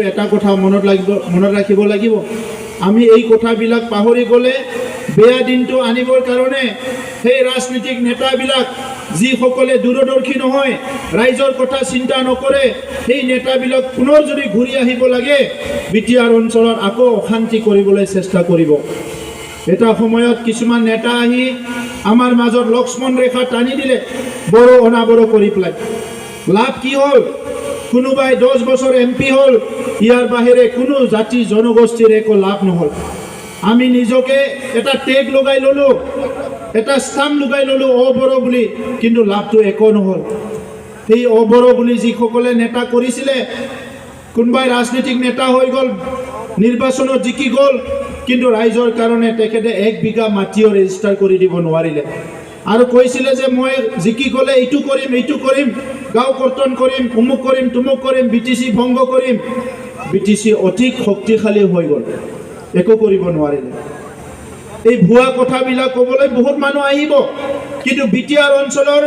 এটা কথা মনত ৰাখিব লাগিব, আমি এই কথাবিলাক পাহৰি গ'লে বেয়া দিনটো আনিবৰ কাৰণে সেই ৰাজনীতিক নেতাবিলাক যিসকলে দূৰদৰ্শী নহয়, ৰাইজৰ কথা চিন্তা নকৰে, সেই নেতাবিলাক পুনৰ যদি ঘূৰি আহিব লাগে, বিটিআৰ অঞ্চলত আকৌ অশান্তি কৰিবলৈ চেষ্টা কৰিব। এটা সময়ত কিছুমান নেতা আহি আমাৰ মাজত লক্ষ্মণ ৰেখা টানি দিলে, বড়ো অনাবড়ো কৰি পেলাই। লাভ কি হ'ল? কোনোবাই 10 বছৰ এমপি হ'ল, ইয়াৰ বাহিৰে কোনো জাতি জনগোষ্ঠীৰ একো লাভ নহ'ল। আমি নিজকে এটা টেগ লগাই ল'লোঁ, এটা স্থাম লগাই ল'লোঁ অবড়ো বুলি, কিন্তু লাভটো একো নহ'ল। সেই অবড়ো বুলি যিসকলে নেতা কৰিছিলে, কোনোবাই ৰাজনীতিক নেতা হৈ গ'ল, নিৰ্বাচনত জিকি গ'ল, কিন্তু ৰাইজৰ কাৰণে তেখেতে 1 বিঘা মাটিও ৰেজিষ্টাৰ কৰি দিব নোৱাৰিলে আৰু কৈছিলে যে মই জিকি গ'লে এইটো কৰিম, গাঁও কৰ্তন কৰিম, অমুক কৰিম, তুমুক কৰিম, BTC ভংগ কৰিম। BTC অধিক শক্তিশালী হৈ গ'ল, একো কৰিব নোৱাৰিলে। এই ভুৱা কথাবিলাক ক'বলৈ বহুত মানুহ আহিব, কিন্তু বিটিআৰ অঞ্চলৰ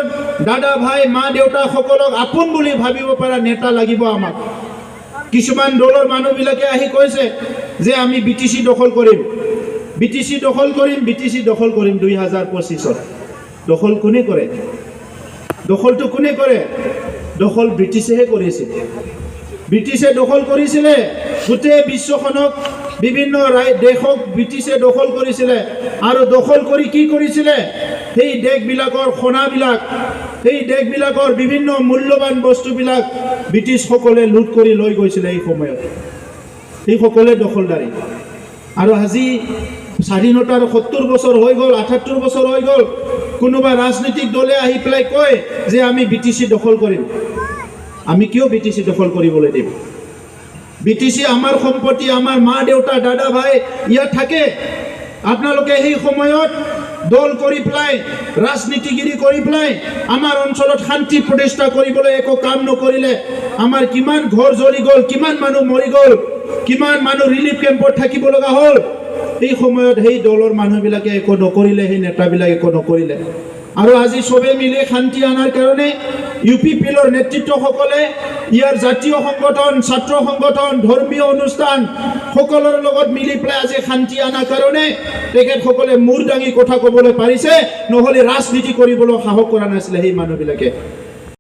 দাদা ভাই মা দেউতাসকলক আপোন বুলি ভাবিব পৰা নেতা লাগিব আমাক। কিছুমান দলৰ মানুহবিলাকে আহি কৈছে যে আমি BTC দখল কৰিম, BTC দখল কৰিম 2025-ত। দখল কোনে কৰে? দখলটো কোনে কৰে? দখল ব্ৰিটিছেহে কৰিছিল। ব্ৰিটিছে দখল কৰিছিলে গোটেই বিশ্বখনক, বিভিন্ন দেশক ব্ৰিটিছে দখল কৰিছিলে আৰু দখল কৰি কি কৰিছিলে? সেই দেশবিলাকৰ সোণাবিলাক, সেই দেশবিলাকৰ বিভিন্ন মূল্যৱান বস্তুবিলাক ব্ৰিটিছসকলে লুট কৰি লৈ গৈছিলে। এই সময়ত সেইসকলে দখলদাৰী। আৰু আজি স্বাধীনতাৰ 70 বছৰ হৈ গ'ল, 78 বছৰ হৈ গ'ল, কোনোবা ৰাজনৈতিক দলে আহি পেলাই কয় যে আমি BTC দখল কৰিম। আমি কিয় BTC দখল কৰিবলৈ দিম? BTC আমাৰ সম্পত্তি, আমাৰ মা দেউতা দাদা ভাই ইয়াত থাকে। আপোনালোকে সেই সময়ত দল কৰি পেলাই, ৰাজনীতিগিৰি কৰি পেলাই আমাৰ অঞ্চলত শান্তি প্ৰতিষ্ঠা কৰিবলৈ একো কাম নকৰিলে। আমাৰ কিমান ঘৰ জ্বলি গ'ল, কিমান মানুহ মৰি গ'ল, কিমান মানুহ ৰিলিফ কেম্পত থাকিব লগা হ'ল। এই সময়ত সেই দলৰ মানুহবিলাকে একো নকৰিলে, সেই নেতাবিলাকে একো নকৰিলে। আৰু আজি চবে মিলি শান্তি অনাৰ কাৰণে UPPৰ নেতৃত্বসকলে ইয়াৰ জাতীয় সংগঠন, ছাত্ৰ সংগঠন, ধৰ্মীয় অনুষ্ঠান সকলোৰ লগত মিলি পেলাই আজি শান্তি অনাৰ কাৰণে তেখেতসকলে মূৰ দাঙি কথা ক'বলৈ পাৰিছে, নহ'লে ৰাজনীতি কৰিবলৈ সাহস কৰা নাছিলে সেই মানুহবিলাকে।